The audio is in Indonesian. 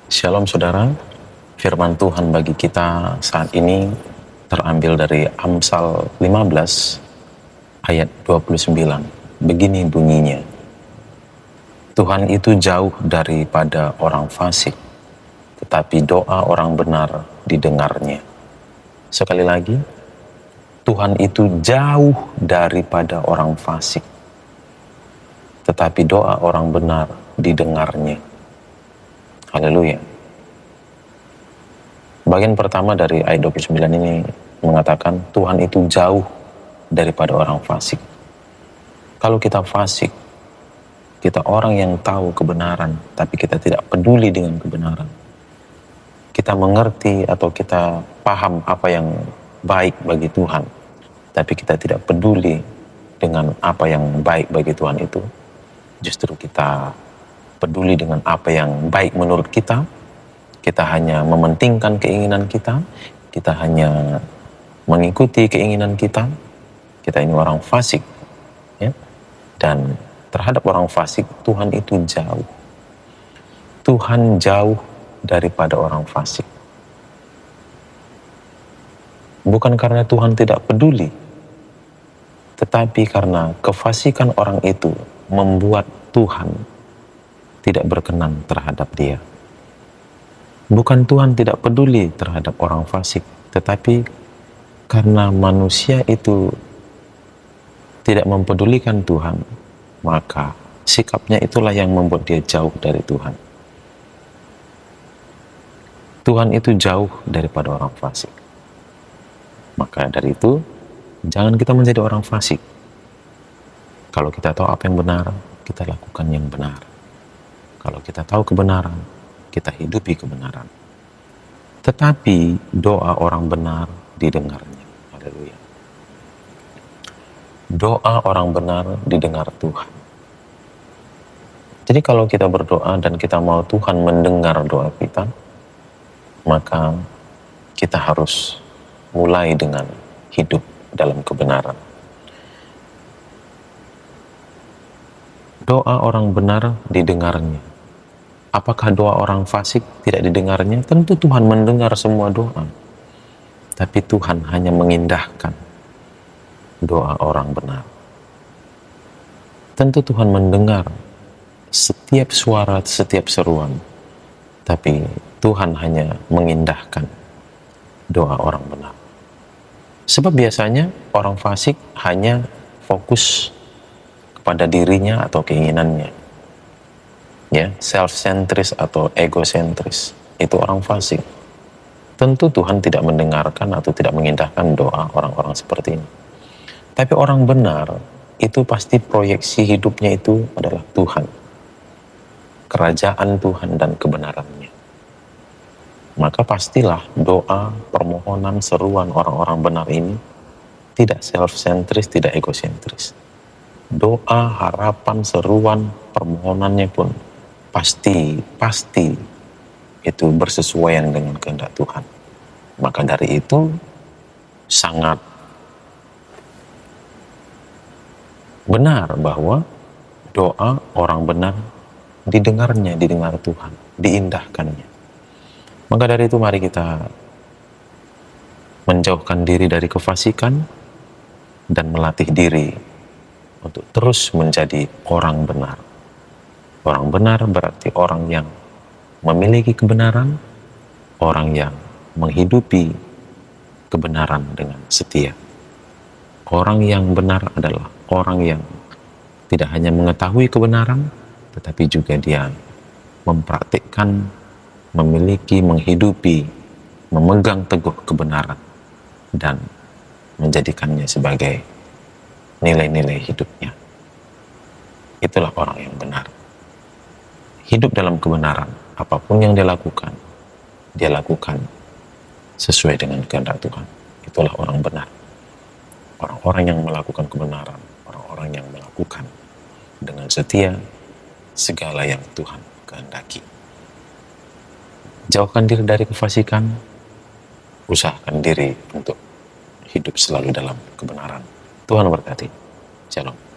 Shalom saudara, firman Tuhan bagi kita saat ini terambil dari Amsal 15 ayat 29. Begini bunyinya, Tuhan itu jauh daripada orang fasik, tetapi doa orang benar didengarnya. Sekali lagi, Tuhan itu jauh daripada orang fasik, tetapi doa orang benar didengarnya. Haleluya. Bagian pertama dari ayat 29 ini mengatakan Tuhan itu jauh daripada orang fasik. Kalau kita fasik, kita orang yang tahu kebenaran, tapi kita tidak peduli dengan kebenaran. Kita mengerti atau kita paham apa yang baik bagi Tuhan, tapi kita tidak peduli dengan apa yang baik bagi Tuhan itu. Justru kita peduli dengan apa yang baik menurut kita. Kita hanya mementingkan keinginan kita hanya mengikuti keinginan kita ini orang fasik, ya. Dan terhadap orang fasik, Tuhan itu jauh. Tuhan jauh daripada orang fasik. Bukan karena Tuhan tidak peduli, tetapi karena kefasikan orang itu membuat Tuhan tidak berkenan terhadap dia. Bukan Tuhan tidak peduli terhadap orang fasik, tetapi karena manusia itu tidak mempedulikan Tuhan, maka sikapnya itulah yang membuat dia jauh dari Tuhan. Tuhan itu jauh daripada orang fasik. Maka dari itu, jangan kita menjadi orang fasik. Kalau kita tahu apa yang benar, kita lakukan yang benar. Kalau kita tahu kebenaran, kita hidupi kebenaran. Tetapi doa orang benar didengarnya. Haleluya. Doa orang benar didengar Tuhan. Jadi kalau kita berdoa dan kita mau Tuhan mendengar doa kita, maka kita harus mulai dengan hidup dalam kebenaran. Doa orang benar didengarnya. Apakah doa orang fasik tidak didengarnya? Tentu Tuhan mendengar semua doa. Tapi Tuhan hanya mengindahkan doa orang benar. Tentu Tuhan mendengar setiap suara, setiap seruan. Tapi Tuhan hanya mengindahkan doa orang benar. Sebab biasanya orang fasik hanya fokus kepada dirinya atau keinginannya. Ya, self-centris atau egosentris, itu orang fasik. Tentu Tuhan tidak mendengarkan atau tidak mengindahkan doa orang-orang seperti ini. Tapi orang benar itu pasti proyeksi hidupnya itu adalah Tuhan, kerajaan Tuhan dan kebenarannya. Maka pastilah doa, permohonan, seruan orang-orang benar ini tidak self-centris, tidak egosentris. Doa, harapan, seruan, permohonannya pun pasti itu bersesuaian dengan kehendak Tuhan. Maka dari itu sangat benar bahwa doa orang benar didengar Tuhan, diindahkannya. Maka dari itu mari kita menjauhkan diri dari kefasikan dan melatih diri untuk terus menjadi orang benar. Orang benar berarti orang yang memiliki kebenaran, orang yang menghidupi kebenaran dengan setia. Orang yang benar adalah orang yang tidak hanya mengetahui kebenaran, tetapi juga dia mempraktikkan, memiliki, menghidupi, memegang teguh kebenaran, dan menjadikannya sebagai nilai-nilai hidupnya. Itulah orang yang benar. Hidup dalam kebenaran, apapun yang dia lakukan sesuai dengan kehendak Tuhan. Itulah orang benar. Orang-orang yang melakukan kebenaran, orang-orang yang melakukan dengan setia segala yang Tuhan kehendaki. Jauhkan diri dari kefasikan, usahakan diri untuk hidup selalu dalam kebenaran. Tuhan berkati. Shalom.